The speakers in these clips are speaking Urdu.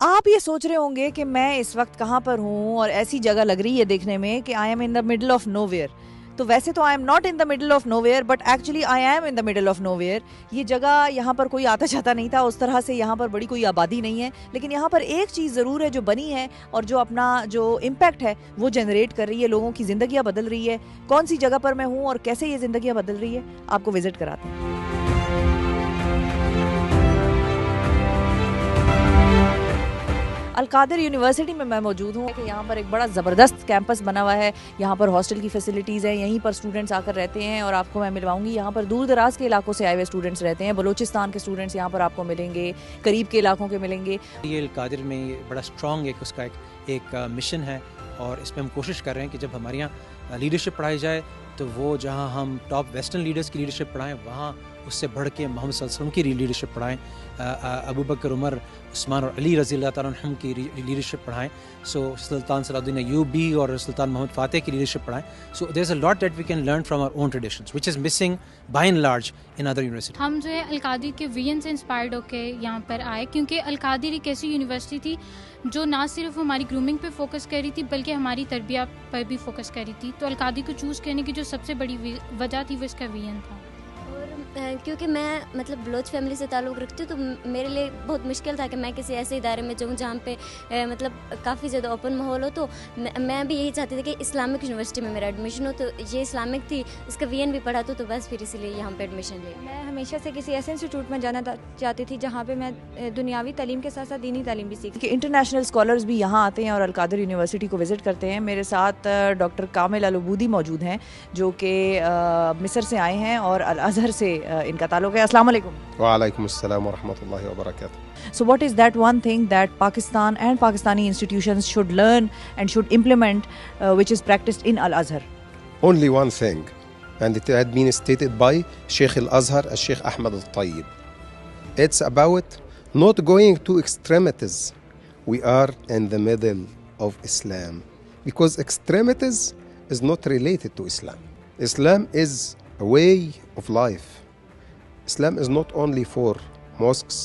آپ یہ سوچ رہے ہوں گے کہ میں اس وقت کہاں پر ہوں اور ایسی جگہ لگ رہی ہے دیکھنے میں کہ I am in the middle of nowhere. تو ویسے تو I am not in the middle of nowhere but actually I am in the middle of nowhere. یہ جگہ یہاں پر کوئی آتا جاتا نہیں تھا اس طرح سے, یہاں پر بڑی کوئی آبادی نہیں ہے, لیکن یہاں پر ایک چیز ضرور ہے جو بنی ہے اور جو اپنا جو امپیکٹ ہے وہ جنریٹ کر رہی ہے, لوگوں کی زندگیاں بدل رہی ہے. کون سی جگہ پر میں ہوں اور کیسے یہ زندگیاں بدل رہی ہے آپ کو وزٹ کراتے ہیں. القادر یونیورسٹی میں موجود ہوں کہ یہاں پر ایک بڑا زبردست کیمپس بنا ہوا ہے. یہاں پر ہاسٹل کی فیسلٹیز ہیں, یہیں پر اسٹوڈنٹس آ کر رہتے ہیں اور آپ کو میں ملواؤں گی. یہاں پر دور دراز کے علاقوں سے آئے ہوئے اسٹوڈنٹس رہتے ہیں, بلوچستان کے اسٹوڈنٹس یہاں پر آپ کو ملیں گے, قریب کے علاقوں کے ملیں گے. یہ القادر میں بڑا اسٹرانگ اس کا ایک مشن ہے اور اس میں ہم کوشش کر رہے ہیں کہ جب ہمارے یہاں لیڈرشپ پڑھائی جائے تو وہ جہاں ہم ٹاپ ویسٹرن لیڈرز کی لیڈرشپ پڑھائیں وہاں اس سے بڑھ کے محمد صلی اللہ علیہ وسلم کی لیڈرشپ پڑھائیں, ابو بکر, عمر, عثمان اور علی رضی اللہ تعالیٰ عنہم کی لیڈرشپ پڑھائیں. سو سلطان صلاح الدین ایوبی اور سلطان محمد فاتح کی لیڈرشپ پڑھائیں. So there is a lot that we can learn from our own traditions which is missing by and large in other university. ہم جو ہے القادر کے ویژن سے انسپائرڈ ہو کے یہاں پر آئے, کیونکہ القادر ایک ایسی یونیورسٹی تھی جو نہ صرف ہماری گرومنگ پہ فوکس کر رہی تھی بلکہ ہماری تربیت پر بھی فوکس کر رہی تھی. تو القادر کو چوز کرنے کی جو سب سے بڑی وجہ تھی وہ اس کا ویژن تھا. کیونکہ میں بلوچ فیملی سے تعلق رکھتی ہوں تو میرے لیے بہت مشکل تھا کہ میں کسی ایسے ادارے میں جاؤں جہاں پہ کافی زیادہ اوپن ماحول ہو. تو میں بھی یہی چاہتی تھی کہ اسلامک یونیورسٹی میں میرا ایڈمیشن ہو, تو یہ اسلامک تھی, اس کا وی این بھی پڑھا تو بس پھر اسی لیے یہاں پہ ایڈمیشن لیا. میں ہمیشہ سے کسی ایسے انسٹیٹیوٹ میں جانا چاہتی تھی جہاں پہ میں دنیاوی تعلیم کے ساتھ ساتھ دینی تعلیم بھی سیکھی. کہ انٹرنیشنل اسکالرز بھی یہاں آتے ہیں اور القادر یونیورسٹی کو وزٹ کرتے ہیں. میرے ساتھ ڈاکٹر کامل العبودی موجود ہیں جو کہ مصر سے آئے ہیں اور الازہر سے ان کا تعلق ہے. السلام علیکم. وعلیکم السلام ورحمۃ اللہ وبرکاتہ. So what is that one thing that Pakistan and Pakistani institutions should learn and should implement which is practiced in Al-Azhar? Only one thing, and it had been stated by Sheikh Al-Azhar, Sheikh Ahmad Al-Tayyib. It's about not going to extremities. We are in the middle of Islam because extremities is not related to Islam. Islam is a way of life. Islam is not only for mosques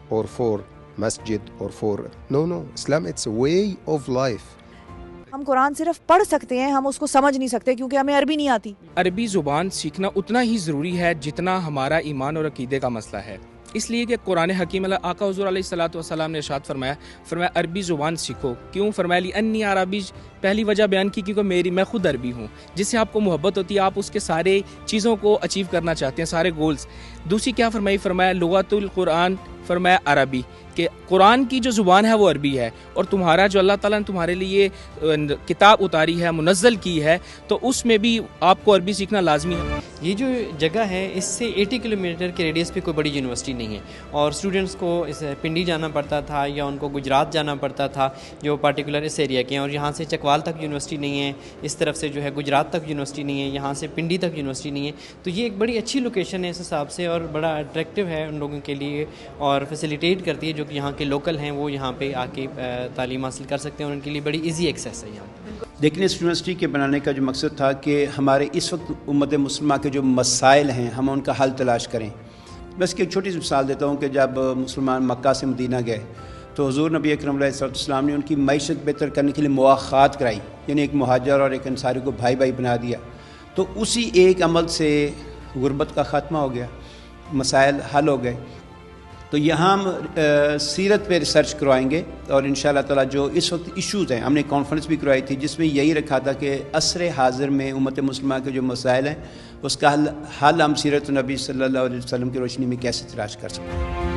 or for masjid or for no Islam it's a way of life. ہم قرآن صرف پڑھ سکتے ہیں, ہم اس کو سمجھ نہیں سکتے کیونکہ ہمیں عربی نہیں آتی. عربی زبان سیکھنا اتنا ہی ضروری ہے جتنا ہمارا ایمان اور عقیدے کا مسئلہ ہے. اس لیے کہ قرآن حکیم آقا حضور علیہ الصلوۃ والسلام نے ارشاد فرمایا عربی زبان سیکھو. کیوں فرمایا لی انی عربی, پہلی وجہ بیان کی کیونکہ میں خود عربی ہوں, جس سے آپ کو محبت ہوتی ہے, آپ اس کے سارے چیزوں کو اچیو کرنا چاہتے ہیں, سارے گولز. دوسری کیا فرمایا لغت القرآن, فرمایا عربی, کہ قرآن کی جو زبان ہے وہ عربی ہے اور تمہارا جو اللہ تعالیٰ نے تمہارے لیے کتاب اتاری ہے, منزل کی ہے, تو اس میں بھی آپ کو عربی سیکھنا لازمی ہے. یہ جو جگہ ہے اس سے 80 کلومیٹر کے ریڈیس پہ کوئی بڑی یونیورسٹی نہیں ہے اور اسٹوڈنٹس کو اس پنڈی جانا پڑتا تھا یا ان کو گجرات جانا پڑتا تھا جو پارٹیکولر اس ایریا کے ہیں, اور یہاں سے چکوال تک یونیورسٹی نہیں ہے, اس طرف سے جو ہے گجرات تک یونیورسٹی نہیں ہے, یہاں سے پنڈی تک یونیورسٹی نہیں ہے. تو یہ ایک بڑی اچھی لوکیشن ہے اس حساب سے اور بڑا اٹریکٹیو ہے ان لوگوں کے لیے اور فیسیلیٹیٹ کرتی ہے جو کہ یہاں کے لوکل ہیں وہ یہاں پہ آ کے تعلیم حاصل کر سکتے ہیں اور ان کے لیے بڑی ایزی ایکسیس ہے یہاں. لیکن اس یونیورسٹی کے بنانے کا جو مقصد تھا کہ ہمارے اس وقت امت مسلمہ کے جو مسائل ہیں ہم ان کا حل تلاش کریں. بس کہ ایک چھوٹی سی مثال دیتا ہوں کہ جب مسلمان مکہ سے مدینہ گئے تو حضور نبی اکرم علیہ السلام نے ان کی معیشت بہتر کرنے کے لیے مواخات کرائی, یعنی ایک مہاجر اور ایک انصاری کو بھائی بھائی بنا دیا. تو اسی ایک عمل سے غربت کا خاتمہ ہو گیا, مسائل حل ہو گئے. تو یہاں ہم سیرت پہ ریسرچ کروائیں گے اور انشاءاللہ تعالیٰ جو اس وقت ایشوز ہیں, ہم نے کانفرنس بھی کروائی تھی جس میں یہی رکھا تھا کہ عصر حاضر میں امت مسلمہ کے جو مسائل ہیں اس کا حل ہم سیرت نبی صلی اللہ علیہ وسلم کی روشنی میں کیسے تلاش کر سکتے ہیں.